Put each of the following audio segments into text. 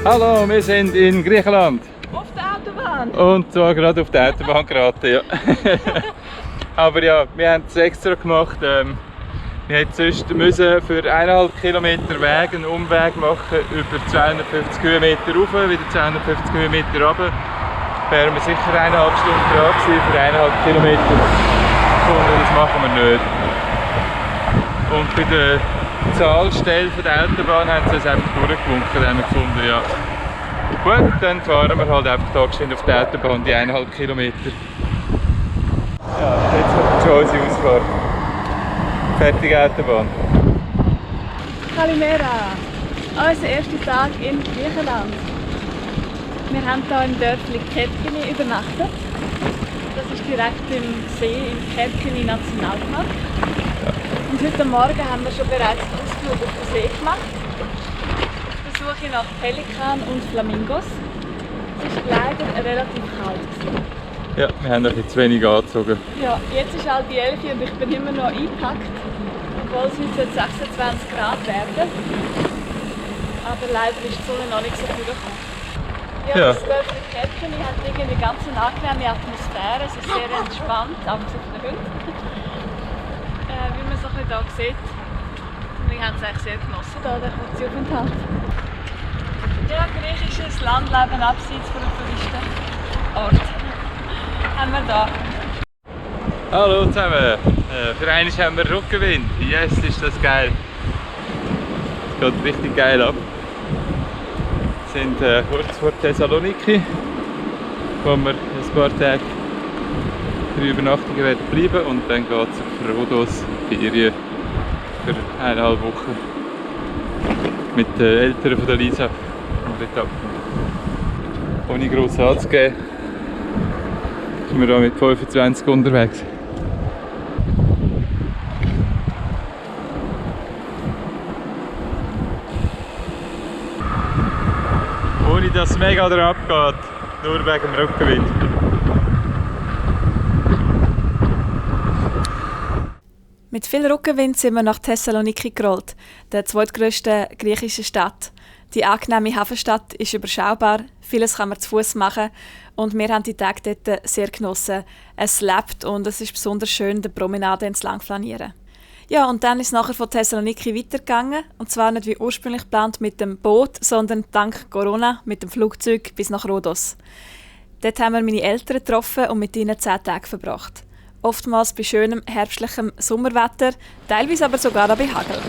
Hallo, wir sind in Griechenland. Auf der Autobahn? Und zwar gerade auf der Autobahn geraten, ja. Aber ja, wir haben es extra gemacht. Wir hätten sonst müssen für 1,5 Kilometer Weg einen Umweg machen, über 250 Höhenmeter rauf, wieder 250 Höhenmeter runter. Wären wir sicher 1,5 Stunden dran gewesen für 1,5 Kilometer. Und das machen wir nicht. Und bei der Zahlstelle der Autobahn haben sie es einfach durchgewunken, dann haben wir gefunden, ja. Gut, dann fahren wir halt einfach da geschwind auf der Autobahn, die 1,5 Kilometer. Ja, jetzt kommt schon unsere Ausfahrt. Fertige Autobahn. Kalimera, unser erster Tag in Griechenland. Wir haben hier im Dörfli Kerkini übernachtet. Das ist direkt im See im Kerkini Nationalpark. Und heute Morgen haben wir schon bereits einen Ausflug auf den See gemacht. Auf der Suche nach Pelikan und Flamingos. Es war leider relativ kalt. Ja, wir haben noch ein bisschen zu wenig angezogen. Ja, jetzt ist halt die 11 und ich bin immer noch eingepackt. Obwohl es heute 26 Grad werden. Aber leider ist die Sonne noch nicht so früh gekommen. Ja, das Dörfli Kerkini hat irgendwie eine ganz angenehme Atmosphäre. Es ist sehr entspannt, abgesehen von den Hunden. Wie man so hier sieht. Und wir haben es eigentlich sehr genossen, hier, den kurzen Aufenthalt. Ja, griechisches Landleben abseits von einem Touristenort. Haben wir da. Hallo zusammen! Für einmal haben wir Rückenwind. Yes, ist das geil! Es geht richtig geil ab. Wir sind kurz vor Thessaloniki, wo wir ein paar Tage 3 Übernachtungen werden bleiben und dann geht es auf Rhodos Ferien für 1,5 Wochen mit den Eltern von der Lisa. Und dort ab. Ohne gross anzugeben, sind wir hier mit 25 unterwegs. Ohne dass es mega drauf geht, nur wegen dem Rückenwind. Mit viel Rückenwind sind wir nach Thessaloniki gerollt, der zweitgrössten griechischen Stadt. Die angenehme Hafenstadt ist überschaubar, vieles kann man zu Fuß machen und wir haben die Tage dort sehr genossen. Es lebt und es ist besonders schön, die Promenade entlang zu flanieren. Ja, und dann ist es nachher von Thessaloniki weitergegangen, und zwar nicht wie ursprünglich geplant mit dem Boot, sondern dank Corona mit dem Flugzeug bis nach Rhodos. Dort haben wir meine Eltern getroffen und mit ihnen 10 Tage verbracht. Oftmals bei schönem herbstlichem Sommerwetter, teilweise aber sogar auch bei Hagel.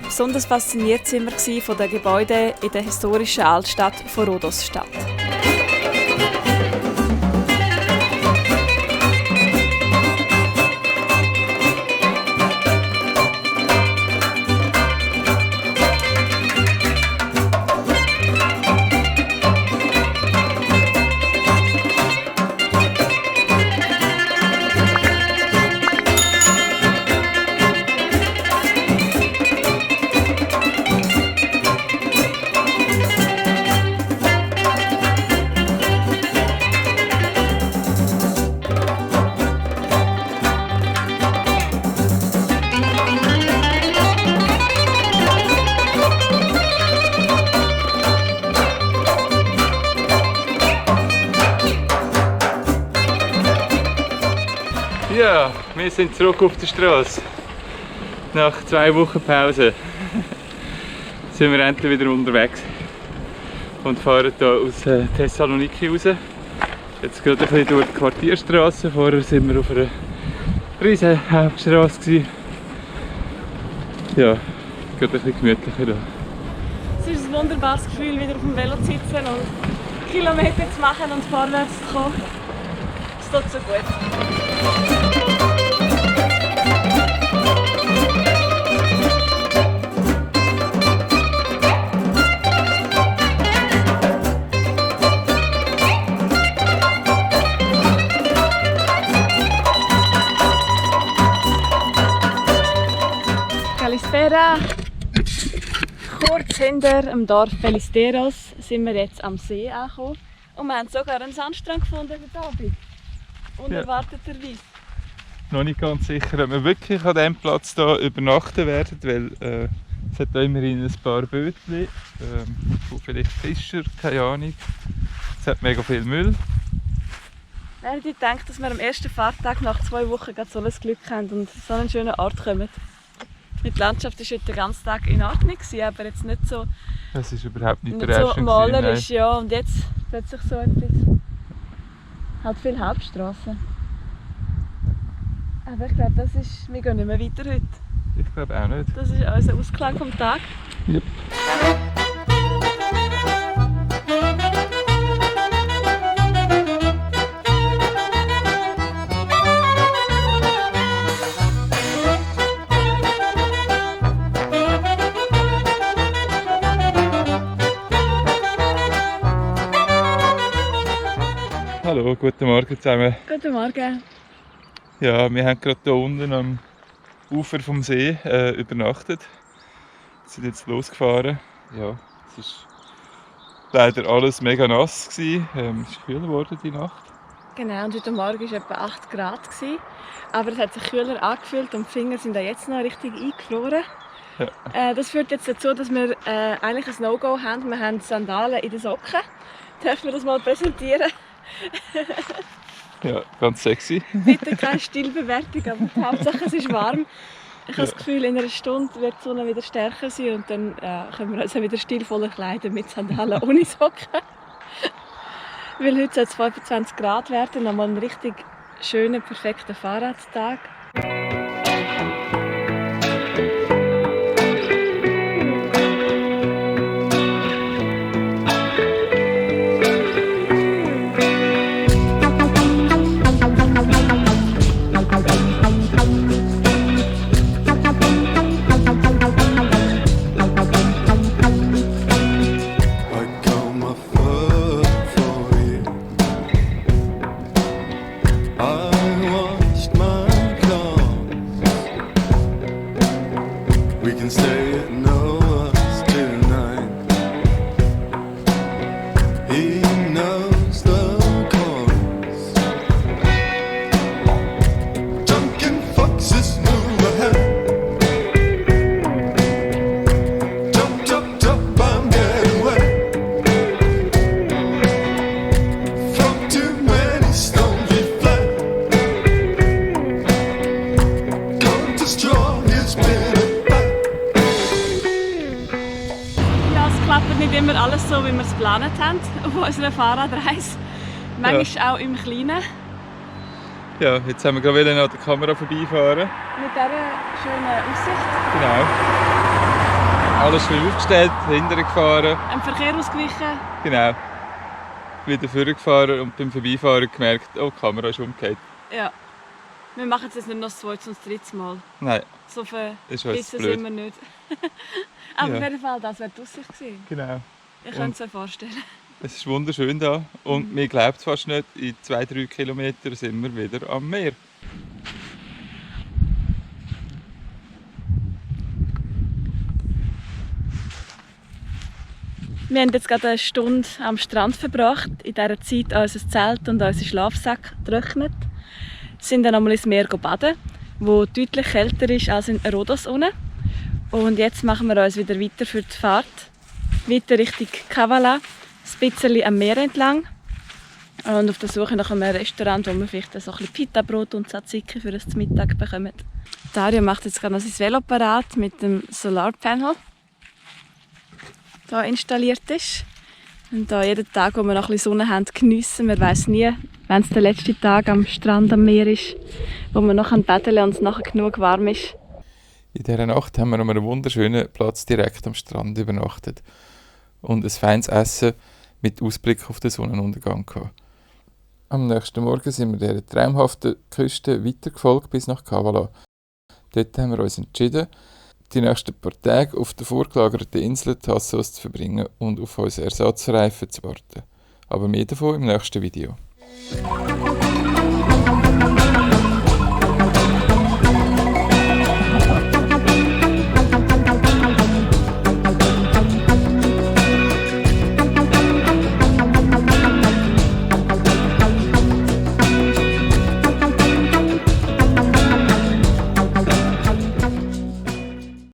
Besonders fasziniert waren wir von den Gebäuden in der historischen Altstadt von Rhodos-Stadt. Ja, wir sind zurück auf der Straße. Nach 2 Wochen Pause sind wir endlich wieder unterwegs und fahren hier aus Thessaloniki raus. Jetzt gerade ein bisschen durch die Quartierstraße. Vorher sind wir auf einer riesen Hauptstraße. Ja, gerade ein bisschen gemütlicher hier. Es ist ein wunderbares Gefühl, wieder auf dem Velo zu sitzen und Kilometer zu machen und vorwärts zu kommen. Es tut so gut. hinter dem Dorf Belisteros sind wir jetzt am See angekommen. Und wir haben sogar einen Sandstrand gefunden heute Abend. Unerwarteterweise. Noch nicht ganz sicher, ob wir wirklich an diesem Platz hier übernachten werden, weil es hat da immerhin ein paar Bötchen, von vielleicht Fischer, keine Ahnung. Es hat mega viel Müll. Wer hätte gedacht, dass wir am ersten Fahrtag nach 2 Wochen gerade so ein Glück haben und so einen schönen Ort kommen. Die Landschaft war heute den ganzen Tag in Ordnung, aber jetzt nicht so, Das ist überhaupt nicht nicht der so malerisch. Ja, und jetzt plötzlich so etwas. Halt viel Hauptstraße. Aber ich glaube, wir gehen nicht mehr weiter heute. Ich glaube auch nicht. Das ist unser Ausklang vom Tag. Yep. Hallo, guten Morgen zusammen. Guten Morgen. Ja, wir haben gerade hier unten am Ufer vom See übernachtet. Wir sind jetzt losgefahren. Ja, es war leider alles mega nass gewesen. Es ist kühler geworden die Nacht. Genau, und heute Morgen war es etwa 8 Grad. Aber es hat sich kühler angefühlt und die Finger sind da jetzt noch richtig eingefroren. Ja. Das führt jetzt dazu, dass wir eigentlich ein No-Go haben. Wir haben Sandalen in den Socken. Dürfen wir das mal präsentieren? Ja, ganz sexy. Bitte keine Stilbewertung, aber die Hauptsache es ist warm. Ich habe das Gefühl, in einer Stunde wird die Sonne wieder stärker sein und dann können wir uns wieder stilvoller kleiden mit Sandalen ohne Socken. Weil heute soll es 25 Grad werden, nochmal ein richtig schöner, perfekter Fahrradtag. Nicht immer alles so, wie wir es geplant haben auf unserer Fahrradreise. Manchmal auch im Kleinen. Ja, jetzt haben wir gerade an der Kamera vorbeifahren. Mit dieser schönen Aussicht. Genau. Alles schön aufgestellt, hinterher gefahren. Am Verkehr ausgewichen. Genau. Wieder vorgefahren und beim Vorbeifahren gemerkt, oh, die Kamera ist umgekehrt. Ja. Wir machen es jetzt nicht noch das 2. und das 3. Mal. Nein. So viel ist wissen sind wir nicht. Aber auf jeden Fall, das wäre die Aussicht gewesen. Genau. Ich könnte es mir vorstellen. Es ist wunderschön hier und mir glaubt es fast nicht, in 2-3 Kilometern sind wir wieder am Meer. Wir haben jetzt gerade eine Stunde am Strand verbracht. In dieser Zeit unser Zelt und unsere Schlafsack getrocknet. Wir sind dann einmal ins Meer baden, wo deutlich kälter ist als in Rhodos unten. Und jetzt machen wir uns wieder weiter für die Fahrt. Weiter Richtung Kavala, ein bisschen am Meer entlang. Und auf der Suche nach einem Restaurant, wo wir vielleicht so ein bisschen Pita-Brot und Tzatziki für das Mittag bekommen. Dario macht jetzt gerade noch sein Velo parat mit dem Solarpanel, das hier installiert ist. Und da jeden Tag, wo wir noch ein bisschen Sonne haben, geniessen. Man weiss nie, wenn es der letzte Tag am Strand am Meer ist, wo man noch baden kann und es nachher genug warm ist. In dieser Nacht haben wir an einem wunderschönen Platz direkt am Strand übernachtet und ein feines Essen mit Ausblick auf den Sonnenuntergang gehabt. Am nächsten Morgen sind wir dieser traumhaften Küste weitergefolgt bis nach Kavala. Dort haben wir uns entschieden, die nächsten paar Tage auf der vorgelagerten Insel Tassos zu verbringen und auf unsere Ersatzreifen zu warten. Aber mehr davon im nächsten Video.